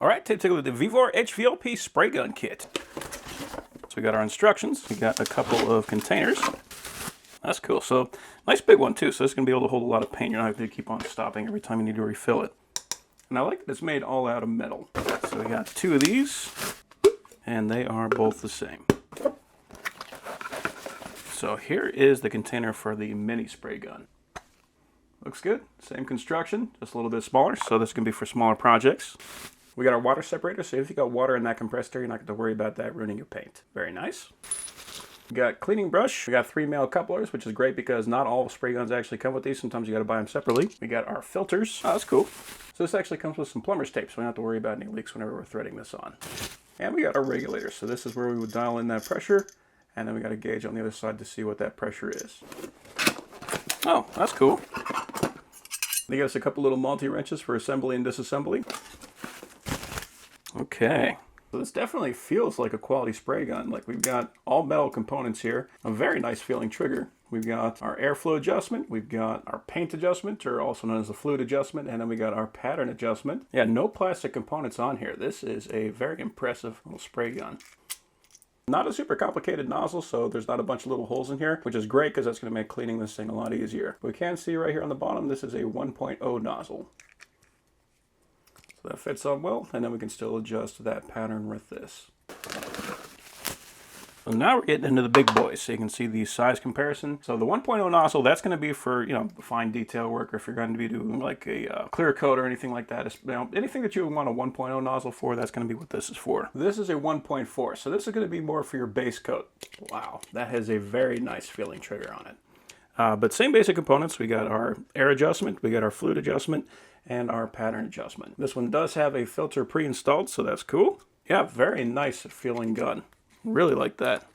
All right, take a look at the VEVOR HVLP spray gun kit. So we got our instructions. We got a couple of containers. That's cool. So nice big one too. So this is gonna be able to hold a lot of paint. You're not gonna have to keep on stopping every time you need to refill it. And I like that it's made all out of metal. So we got two of these, and they are both the same. So here is the container for the mini spray gun. Looks good. Same construction, just a little bit smaller. So this can be for smaller projects. We got our water separator, so if you got water in that compressed air, you're not going to worry about that ruining your paint. Very nice. We got cleaning brush. We got 3 male couplers, which is great because not all spray guns actually come with these. Sometimes you got to buy them separately. We got our filters. Oh, that's cool. So this actually comes with some plumber's tape, so we don't have to worry about any leaks whenever we're threading this on. And we got our regulator. So this is where we would dial in that pressure, and then we got a gauge on the other side to see what that pressure is. Oh, that's cool. They got us a couple little multi-wrenches for assembly and disassembly. Okay, so this definitely feels like a quality spray gun. Like we've got all metal components here, a very nice feeling trigger. We've got our airflow adjustment, we've got our paint adjustment, or also known as the fluid adjustment, and then we got our pattern adjustment. Yeah, no plastic components on here. This is a very impressive little spray gun. Not a super complicated nozzle, so there's not a bunch of little holes in here, which is great because that's going to make cleaning this thing a lot easier. We can see right here on the bottom, this is a 1.0 nozzle. So that fits on well, and then we can still adjust that pattern with this. So now we're getting into the big boys, so you can see the size comparison. So the 1.0 nozzle, that's going to be for, fine detail work, or if you're going to be doing like a clear coat or anything like that. Anything that you would want a 1.0 nozzle for, that's going to be what this is for. This is a 1.4, so this is going to be more for your base coat. Wow, that has a very nice feeling trigger on it. But same basic components. We got our air adjustment, we got our fluid adjustment, and our pattern adjustment. This one does have a filter pre-installed, so that's cool. Yeah, very nice feeling gun. Really like that.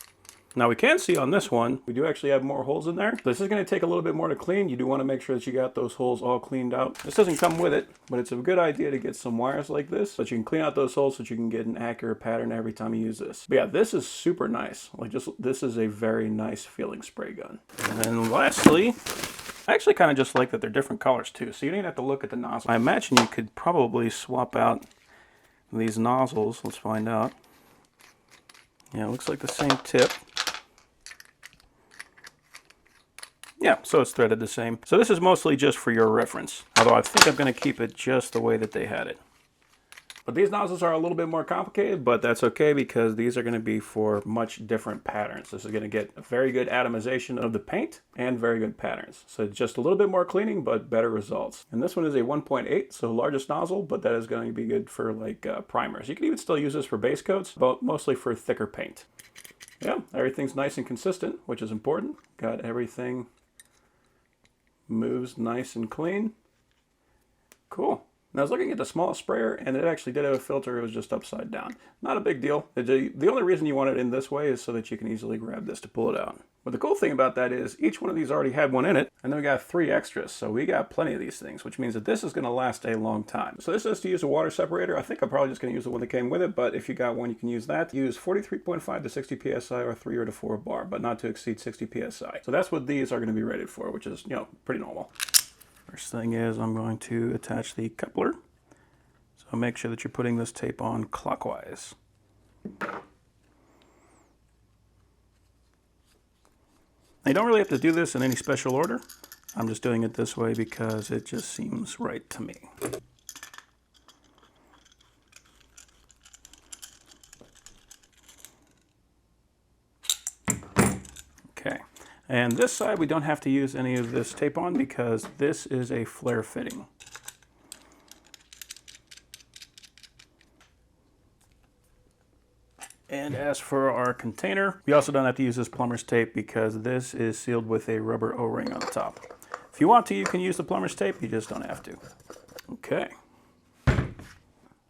Now we can see on this one, we do actually have more holes in there. This is going to take a little bit more to clean. You do want to make sure that you got those holes all cleaned out. This doesn't come with it, but it's a good idea to get some wires like this so that you can clean out those holes so that you can get an accurate pattern every time you use this. But yeah, this is super nice. This is a very nice feeling spray gun. And then lastly, I actually kind of just like that they're different colors too. So you don't even have to look at the nozzle. I imagine you could probably swap out these nozzles. Let's find out. Yeah, it looks like the same tip. Yeah, so it's threaded the same. So this is mostly just for your reference. Although I think I'm going to keep it just the way that they had it. But these nozzles are a little bit more complicated, but that's okay because these are going to be for much different patterns. This is going to get a very good atomization of the paint and very good patterns. So just a little bit more cleaning, but better results. And this one is a 1.8, so largest nozzle, but that is going to be good for like primers. You can even still use this for base coats, but mostly for thicker paint. Yeah, everything's nice and consistent, which is important. Got everything moves nice and clean. Cool. Now I was looking at the small sprayer, and it actually did have a filter. It was just upside down. Not a big deal. The only reason you want it in this way is so that you can easily grab this to pull it out. But the cool thing about that is each one of these already had one in it, and then we got 3 extras. So we got plenty of these things, which means that this is going to last a long time. So this is to use a water separator. I think I'm probably just going to use the one that came with it, but if you got one, you can use that. Use 43.5 to 60 psi or 3 or to 4 bar, but not to exceed 60 psi. So that's what these are going to be rated for, which is, pretty normal. First thing is I'm going to attach the coupler. So make sure that you're putting this tape on clockwise. Now you don't really have to do this in any special order. I'm just doing it this way because it just seems right to me. Okay, and this side we don't have to use any of this tape on because this is a flare fitting. And as for our container, we also don't have to use this plumber's tape because this is sealed with a rubber O-ring on the top. If you want to, you can use the plumber's tape, you just don't have to. Okay. So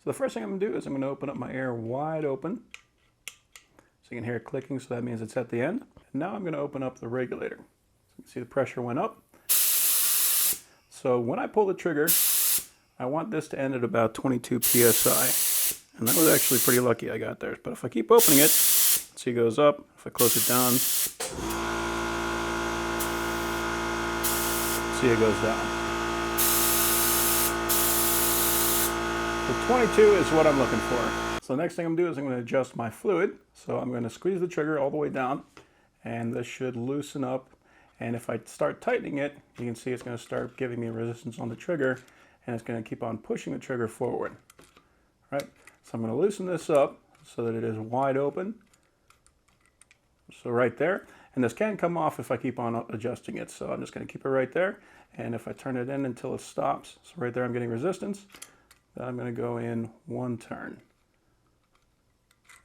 the first thing I'm going to do is I'm going to open up my air wide open. So you can hear it clicking, so that means it's at the end. And now I'm going to open up the regulator. So you can see the pressure went up. So when I pull the trigger, I want this to end at about 22 psi. And that was actually pretty lucky I got there. But if I keep opening it, see it goes up. If I close it down, see it goes down. So 22 is what I'm looking for. So the next thing I'm going to do is I'm going to adjust my fluid. So I'm going to squeeze the trigger all the way down, and this should loosen up. And if I start tightening it, you can see it's going to start giving me resistance on the trigger, and it's going to keep on pushing the trigger forward. All right? So I'm going to loosen this up so that it is wide open. So right there. And this can come off if I keep on adjusting it. So I'm just going to keep it right there. And if I turn it in until it stops, so right there I'm getting resistance, then I'm going to go in one turn.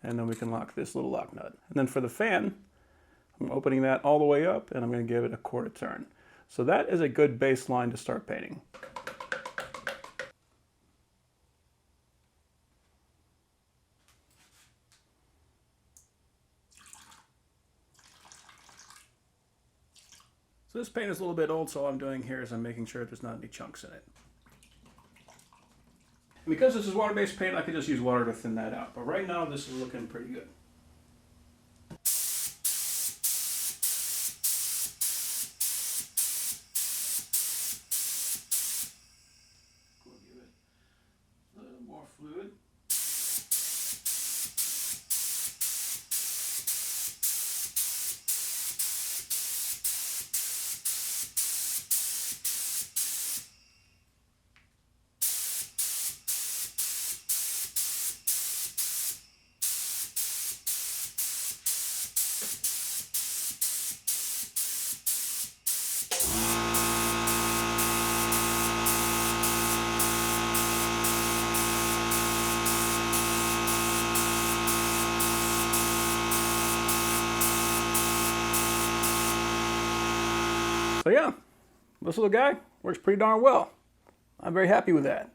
And then we can lock this little lock nut. And then for the fan, I'm opening that all the way up, and I'm going to give it a quarter turn. So that is a good baseline to start painting. So this paint is a little bit old, so all I'm doing here is I'm making sure there's not any chunks in it. And because this is water-based paint, I could just use water to thin that out. But right now, this is looking pretty good. We'll give it a little more fluid. So yeah, this little guy works pretty darn well. I'm very happy with that.